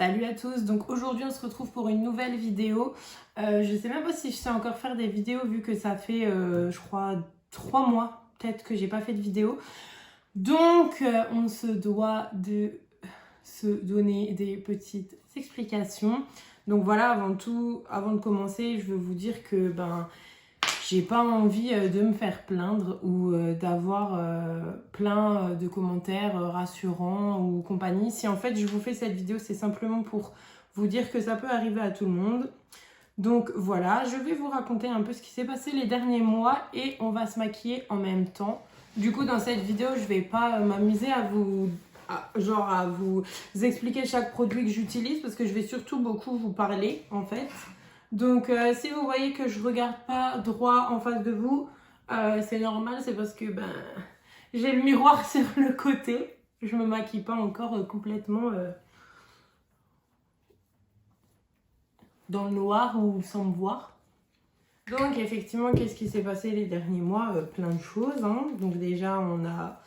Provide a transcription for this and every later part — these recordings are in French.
Salut à tous, donc aujourd'hui on se retrouve pour une nouvelle vidéo. Je sais même pas si je sais encore faire des vidéos vu que ça fait je crois 3 mois peut-être que j'ai pas fait de vidéo. Donc on se doit de se donner des petites explications. Donc voilà, avant tout, avant de commencer, je veux vous dire que j'ai pas envie de me faire plaindre ou d'avoir plein de commentaires rassurants ou compagnie. Si en fait je vous fais cette vidéo, c'est simplement pour vous dire que ça peut arriver à tout le monde. Donc voilà, je vais vous raconter un peu ce qui s'est passé les derniers mois et on va se maquiller en même temps. Du coup, dans cette vidéo, je vais pas m'amuser à vous expliquer chaque produit que j'utilise parce que je vais surtout beaucoup vous parler en fait. Donc si vous voyez que je regarde pas droit en face de vous, c'est normal, c'est parce que j'ai le miroir sur le côté. Je me maquille pas encore complètement dans le noir ou sans me voir. Donc effectivement, qu'est-ce qui s'est passé les derniers mois? Plein de choses, hein. Donc déjà, on a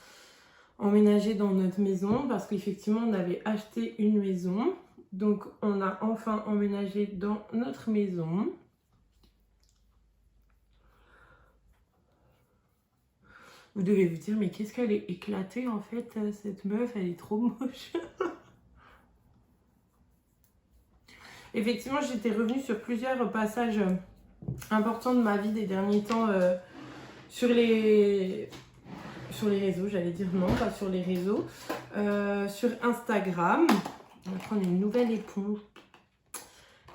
emménagé dans notre maison parce qu'effectivement, on avait acheté une maison. Donc on a enfin emménagé dans notre maison. Vous devez vous dire, mais qu'est-ce qu'elle est éclatée en fait, cette meuf, elle est trop moche. Effectivement, j'étais revenue sur plusieurs passages importants de ma vie des derniers temps sur les réseaux, j'allais dire non, pas sur les réseaux, sur Instagram. On va prendre une nouvelle éponge.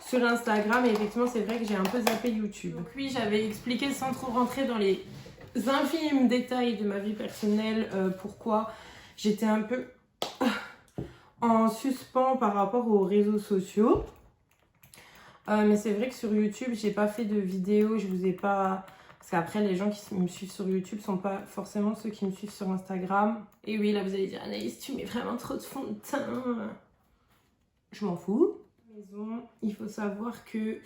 Sur Instagram, et effectivement, c'est vrai que j'ai un peu zappé YouTube. Donc oui, j'avais expliqué sans trop rentrer dans les infimes détails de ma vie personnelle pourquoi j'étais un peu en suspens par rapport aux réseaux sociaux. Mais c'est vrai que sur YouTube, j'ai pas fait de vidéo, je vous ai pas... Parce qu'après, les gens qui me suivent sur YouTube sont pas forcément ceux qui me suivent sur Instagram. Et oui, là, vous allez dire, Anaïs, tu mets vraiment trop de fond de teint. Je m'en fous. Maison, il faut savoir que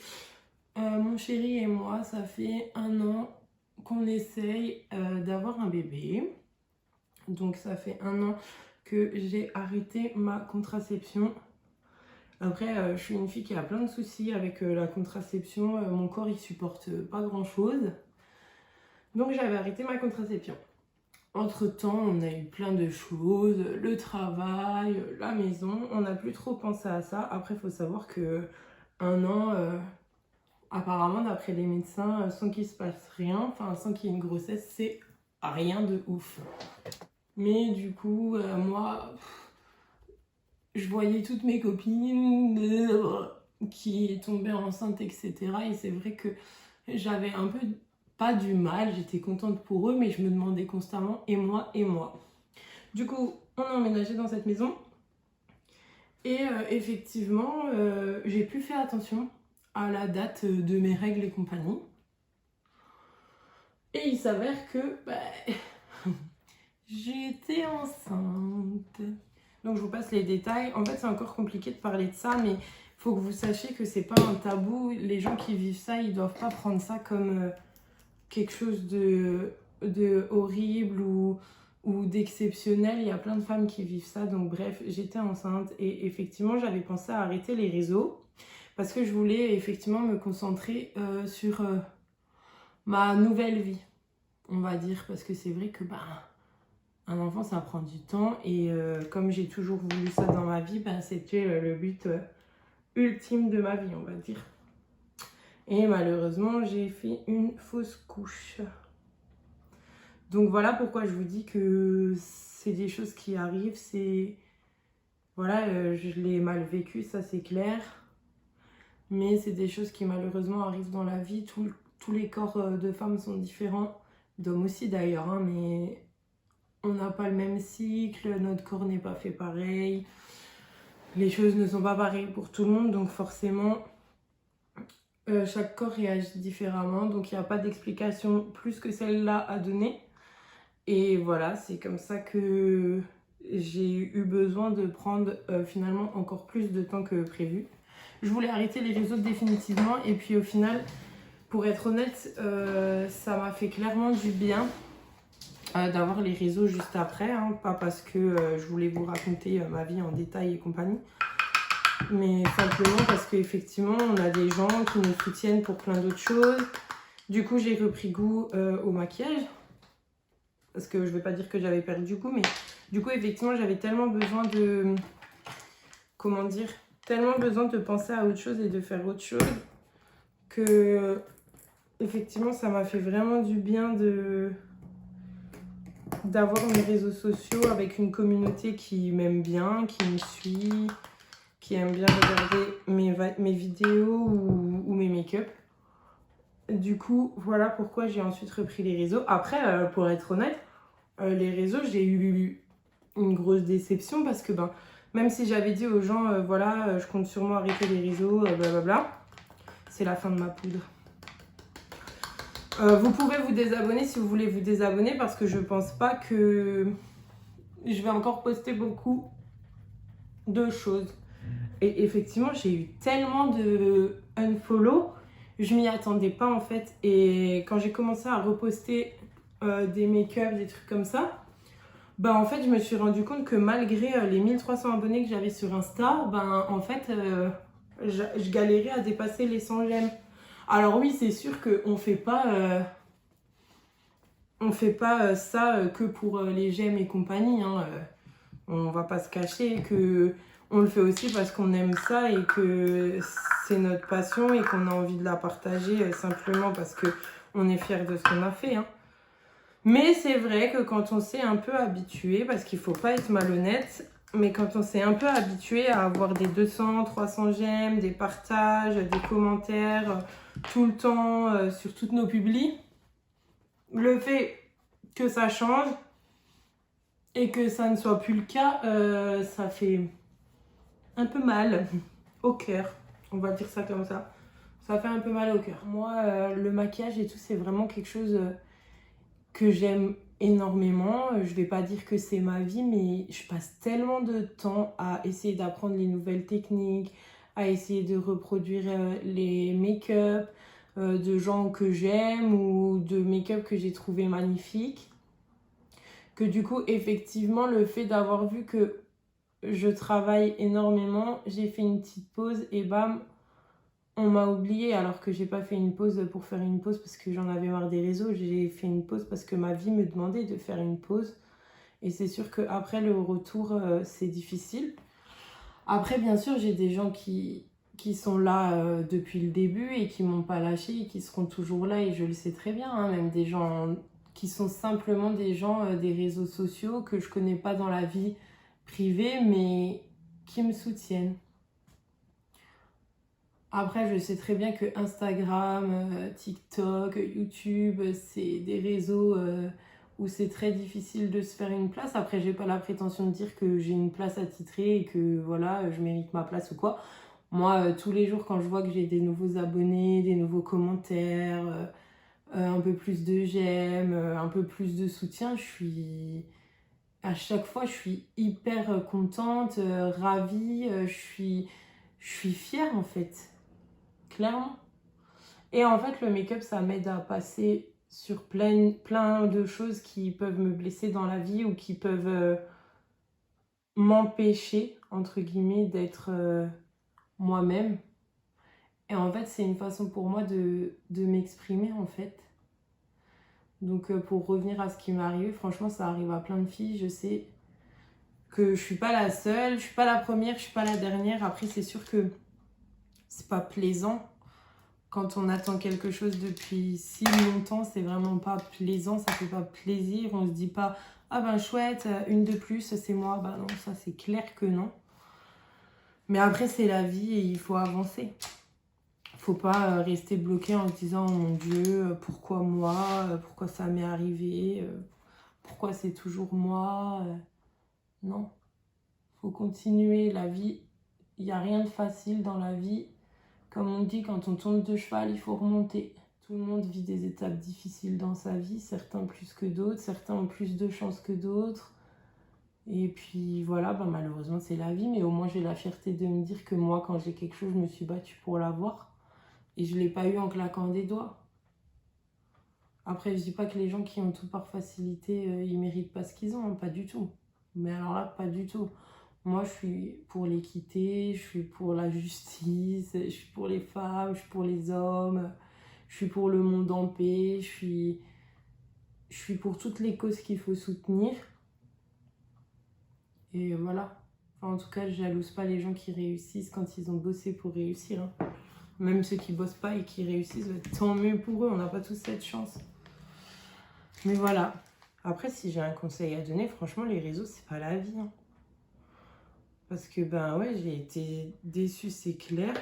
mon chéri et moi, ça fait 1 an qu'on essaye d'avoir un bébé. Donc ça fait 1 an que j'ai arrêté ma contraception. Après, je suis une fille qui a plein de soucis avec la contraception. Mon corps, il supporte pas grand-chose. Donc j'avais arrêté ma contraception. Entre-temps, on a eu plein de choses, le travail, la maison. On n'a plus trop pensé à ça. Après, il faut savoir que 1 an, apparemment, d'après les médecins, sans qu'il se passe rien, enfin sans qu'il y ait une grossesse, c'est rien de ouf. Mais du coup, moi, je voyais toutes mes copines qui tombaient enceintes, etc. Et c'est vrai que j'avais un peu, pas du mal, j'étais contente pour eux, mais je me demandais constamment, et moi, et moi. Du coup, on a emménagé dans cette maison. Et effectivement, j'ai plus fait attention à la date de mes règles et compagnie. Et il s'avère que j'étais enceinte. Donc je vous passe les détails. En fait, c'est encore compliqué de parler de ça, mais il faut que vous sachiez que c'est pas un tabou. Les gens qui vivent ça, ils doivent pas prendre ça comme quelque chose de horrible ou d'exceptionnel. Il y a plein de femmes qui vivent ça. Donc bref, j'étais enceinte et effectivement, j'avais pensé à arrêter les réseaux parce que je voulais effectivement me concentrer sur ma nouvelle vie, on va dire. Parce que c'est vrai que un enfant, ça prend du temps. Et comme j'ai toujours voulu ça dans ma vie, c'était le but ultime de ma vie, on va dire. Et malheureusement, j'ai fait une fausse couche. Donc voilà pourquoi je vous dis que c'est des choses qui arrivent. C'est... Voilà, je l'ai mal vécu, ça c'est clair. Mais c'est des choses qui malheureusement arrivent dans la vie. Tous les corps de femmes sont différents. D'hommes aussi d'ailleurs, hein, mais on n'a pas le même cycle. Notre corps n'est pas fait pareil. Les choses ne sont pas pareilles pour tout le monde. Donc forcément... chaque corps réagit différemment, donc il n'y a pas d'explication plus que celle-là à donner. Et voilà, c'est comme ça que j'ai eu besoin de prendre finalement encore plus de temps que prévu. Je voulais arrêter les réseaux définitivement et puis au final, pour être honnête, ça m'a fait clairement du bien d'avoir les réseaux juste après, hein, pas parce que je voulais vous raconter ma vie en détail et compagnie. mais simplement parce qu'effectivement, on a des gens qui nous soutiennent pour plein d'autres choses. Du coup, j'ai repris goût au maquillage. Parce que je vais pas dire que j'avais perdu goût, mais du coup, effectivement, j'avais tellement besoin de... Comment dire? Tellement besoin de penser à autre chose et de faire autre chose que... Effectivement, ça m'a fait vraiment du bien d'avoir mes réseaux sociaux avec une communauté qui m'aime bien, qui me suit, qui aime bien regarder mes vidéos ou mes make-up. Du coup, voilà pourquoi j'ai ensuite repris les réseaux. Après, pour être honnête, les réseaux, j'ai eu une grosse déception parce que même si j'avais dit aux gens, voilà, je compte sûrement arrêter les réseaux, blablabla, c'est la fin de ma poudre. Vous pouvez vous désabonner si vous voulez vous désabonner parce que je pense pas que je vais encore poster beaucoup de choses. Et effectivement, j'ai eu tellement de unfollow, je m'y attendais pas en fait. Et quand j'ai commencé à reposter des make-up, des trucs comme ça, en fait, je me suis rendu compte que malgré les 1300 abonnés que j'avais sur Insta, en fait, je galérais à dépasser les 100 j'aime. Alors oui, c'est sûr qu'on fait pas... on fait pas ça que pour les j'aime et compagnie. Hein. On va pas se cacher que on le fait aussi parce qu'on aime ça et que c'est notre passion et qu'on a envie de la partager simplement parce que on est fiers de ce qu'on a fait. Hein. Mais c'est vrai que quand on s'est un peu habitué, parce qu'il faut pas être malhonnête, mais quand on s'est un peu habitué à avoir des 200, 300 j'aime, des partages, des commentaires tout le temps sur toutes nos publis, le fait que ça change et que ça ne soit plus le cas, ça fait un peu mal au cœur. On va dire ça comme ça. Ça fait un peu mal au cœur. Moi, le maquillage et tout, c'est vraiment quelque chose que j'aime énormément. Je vais pas dire que c'est ma vie, mais je passe tellement de temps à essayer d'apprendre les nouvelles techniques, à essayer de reproduire les make-up de gens que j'aime ou de make-up que j'ai trouvé magnifiques. Que du coup, effectivement, le fait d'avoir vu que je travaille énormément, j'ai fait une petite pause et bam, on m'a oublié alors que j'ai pas fait une pause pour faire une pause parce que j'en avais marre des réseaux. J'ai fait une pause parce que ma vie me demandait de faire une pause. Et c'est sûr qu'après le retour, c'est difficile. Après, bien sûr, j'ai des gens qui sont là depuis le début et qui m'ont pas lâché et qui seront toujours là et je le sais très bien. Hein, même des gens qui sont simplement des gens des réseaux sociaux que je connais pas dans la vie privée mais qui me soutiennent. Après, je sais très bien que Instagram, TikTok, YouTube, c'est des réseaux où c'est très difficile de se faire une place. Après, j'ai pas la prétention de dire que j'ai une place attitrée et que voilà, je mérite ma place ou quoi. Moi, tous les jours, quand je vois que j'ai des nouveaux abonnés, des nouveaux commentaires, un peu plus de j'aime, un peu plus de soutien, à chaque fois, je suis hyper contente, ravie, je suis fière en fait. Clairement. Et en fait, le make-up, ça m'aide à passer sur plein de choses qui peuvent me blesser dans la vie ou qui peuvent m'empêcher, entre guillemets, d'être moi-même. Et en fait, c'est une façon pour moi de m'exprimer, en fait. Donc, pour revenir à ce qui m'est arrivé, franchement, ça arrive à plein de filles. Je sais que je suis pas la seule, je suis pas la première, je suis pas la dernière. Après, c'est sûr que c'est pas plaisant. Quand on attend quelque chose depuis si longtemps, c'est vraiment pas plaisant, ça fait pas plaisir. On se dit pas, ah ben chouette, une de plus, c'est moi. Bah non, ça c'est clair que non. Mais après, c'est la vie et il faut avancer. Faut pas rester bloqué en se disant, oh mon Dieu, pourquoi moi, pourquoi ça m'est arrivé, pourquoi c'est toujours moi. Non, faut continuer la vie. Il n'y a rien de facile dans la vie. Comme on dit, quand on tombe de cheval, il faut remonter. Tout le monde vit des étapes difficiles dans sa vie, certains plus que d'autres, certains ont plus de chance que d'autres. Et puis voilà, malheureusement c'est la vie, mais au moins j'ai la fierté de me dire que moi, quand j'ai quelque chose, je me suis battue pour l'avoir. Et je ne l'ai pas eu en claquant des doigts. Après, je dis pas que les gens qui ont tout par facilité, ils méritent pas ce qu'ils ont, hein, pas du tout. Mais alors là, pas du tout. Moi, je suis pour l'équité, je suis pour la justice, je suis pour les femmes, je suis pour les hommes, je suis pour le monde en paix, je suis pour toutes les causes qu'il faut soutenir. Et voilà. Enfin, en tout cas, je jalouse pas les gens qui réussissent quand ils ont bossé pour réussir, hein. Même ceux qui bossent pas et qui réussissent, tant mieux pour eux, on n'a pas tous cette chance. Mais voilà. Après, si j'ai un conseil à donner, franchement, les réseaux, c'est pas la vie, hein. Parce que, ben ouais, j'ai été déçue, c'est clair.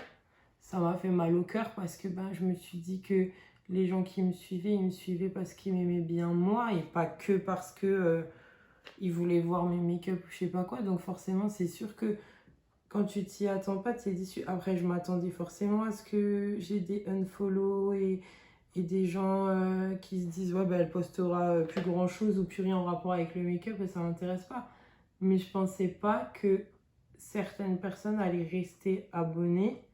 Ça m'a fait mal au cœur parce que ben, je me suis dit que les gens qui me suivaient, ils me suivaient parce qu'ils m'aimaient bien moi et pas que parce que ils voulaient voir mes make-up ou je sais pas quoi. Donc forcément, c'est sûr que quand tu t'y attends pas, tu es déçu. Après, je m'attendais forcément à ce que j'ai des unfollow et des gens qui se disent ouais, bah, elle postera plus grand chose ou plus rien en rapport avec le make-up et ça m'intéresse pas. Mais je pensais pas que certaines personnes allaient rester abonnées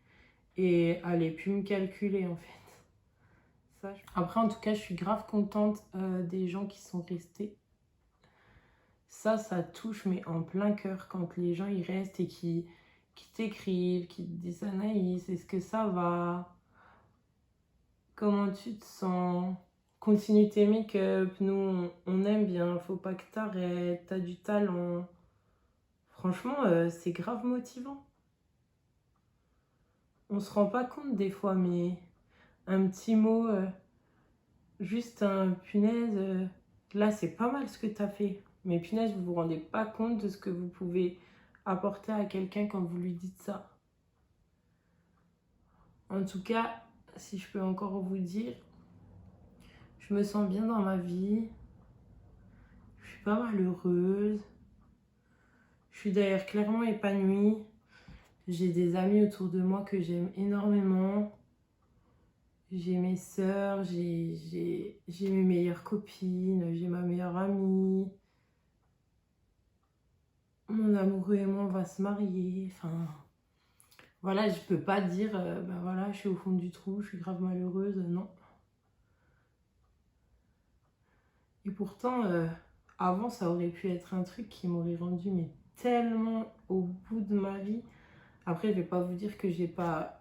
et allaient plus me calculer en fait. Après, en tout cas, je suis grave contente des gens qui sont restés. Ça touche, mais en plein cœur quand les gens ils restent et qui t'écrivent, qui te disent Anaïs, est-ce que ça va? Comment tu te sens? Continue tes make-up, nous on aime bien, faut pas que t'arrêtes, t'as du talent. Franchement, c'est grave motivant. On se rend pas compte des fois, mais un petit mot, juste un punaise, là c'est pas mal ce que t'as fait. Mais punaise, vous vous rendez pas compte de ce que vous pouvez apporter à quelqu'un quand vous lui dites ça. En tout cas, si je peux encore vous dire, je me sens bien dans ma vie. Je suis pas malheureuse. Je suis d'ailleurs clairement épanouie. J'ai des amis autour de moi que j'aime énormément. J'ai mes sœurs, j'ai mes meilleures copines, j'ai ma meilleure amie. Mon amoureux et moi, on va se marier. Enfin, voilà, je peux pas dire, ben voilà, je suis au fond du trou, je suis grave malheureuse, non. Et pourtant, avant, ça aurait pu être un truc qui m'aurait rendu mais tellement au bout de ma vie. Après, je vais pas vous dire que j'ai pas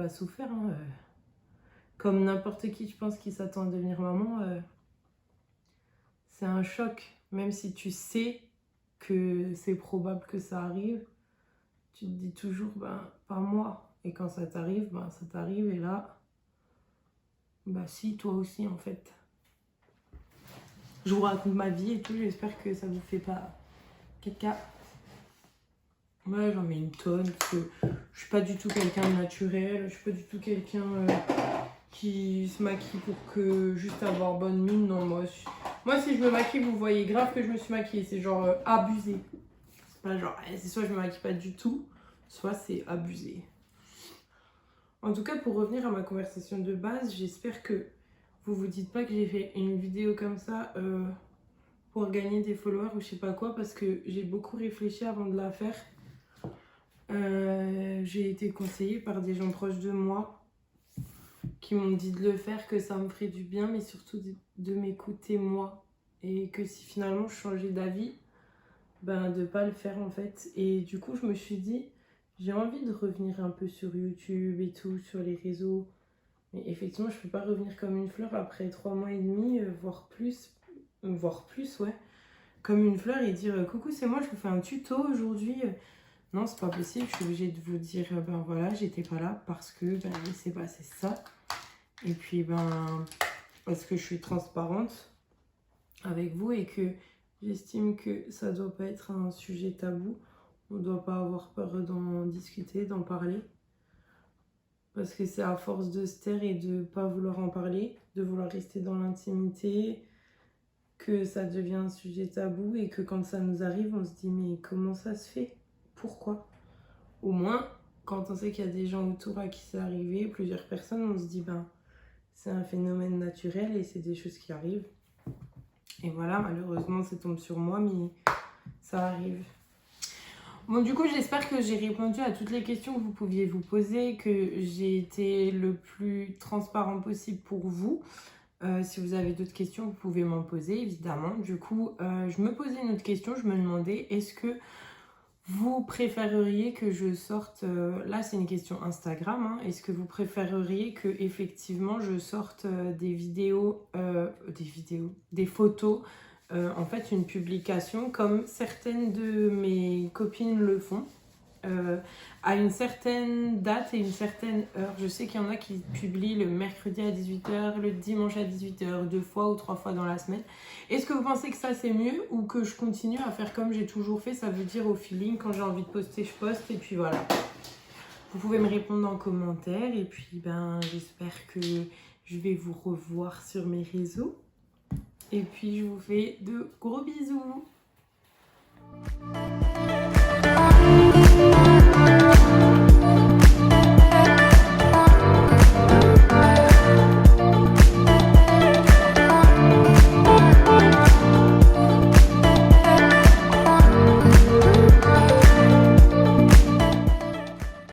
souffert, hein. Comme n'importe qui, je pense, qui s'attend à devenir maman, c'est un choc. Même si tu sais que c'est probable que ça arrive, tu te dis toujours, ben, pas moi. Et quand ça t'arrive, ben, ça t'arrive. Et là, bah si, toi aussi, en fait. Je vous raconte ma vie et tout, j'espère que ça vous fait pas caca. Ouais, j'en mets une tonne, parce que je suis pas du tout quelqu'un de naturel, je suis pas du tout quelqu'un qui se maquille pour que juste avoir bonne mine. Non, moi si je me maquille, vous voyez grave que je me suis maquillée, c'est genre abusé. C'est pas genre, c'est soit je me maquille pas du tout, soit c'est abusé. En tout cas, pour revenir à ma conversation de base, j'espère que vous vous dites pas que j'ai fait une vidéo comme ça pour gagner des followers ou je sais pas quoi, parce que j'ai beaucoup réfléchi avant de la faire. J'ai été conseillée par des gens proches de moi qui m'ont dit de le faire, que ça me ferait du bien, mais surtout de m'écouter moi. Et que si finalement je changeais d'avis, ben de pas le faire en fait. Et du coup, je me suis dit, j'ai envie de revenir un peu sur YouTube et tout, sur les réseaux. Mais effectivement, je peux pas revenir comme une fleur après 3 mois et demi, voire plus, ouais. Comme une fleur et dire coucou, c'est moi, je vous fais un tuto aujourd'hui. Non, c'est pas possible, je suis obligée de vous dire ben voilà, j'étais pas là parce que ben il s'est passé ça. Et puis ben parce que je suis transparente avec vous et que j'estime que ça doit pas être un sujet tabou. On doit pas avoir peur d'en discuter, d'en parler. Parce que c'est à force de se taire et de pas vouloir en parler, de vouloir rester dans l'intimité, que ça devient un sujet tabou et que quand ça nous arrive, on se dit mais comment ça se fait? Pourquoi? Au moins, quand on sait qu'il y a des gens autour à qui c'est arrivé, plusieurs personnes, on se dit ben c'est un phénomène naturel et c'est des choses qui arrivent. Et voilà, malheureusement, ça tombe sur moi, mais ça arrive. Bon, du coup, j'espère que j'ai répondu à toutes les questions que vous pouviez vous poser, que j'ai été le plus transparent possible pour vous. Si vous avez d'autres questions, vous pouvez m'en poser, évidemment. Du coup, je me posais une autre question, je me demandais, est-ce que Vous préféreriez que je sorte, là c'est une question Instagram, hein, est-ce que vous préféreriez que effectivement je sorte des photos, en fait une publication comme certaines de mes copines le font, à une certaine date et une certaine heure. Je sais qu'il y en a qui publient le mercredi à 18h, le dimanche à 18h, 2 fois ou 3 fois dans la semaine. Est-ce que vous pensez que ça c'est mieux ou que je continue à faire comme j'ai toujours fait, ça veut dire au feeling, quand j'ai envie de poster, je poste et puis voilà. Vous pouvez me répondre en commentaire et puis ben j'espère que je vais vous revoir sur mes réseaux. Et puis je vous fais de gros bisous.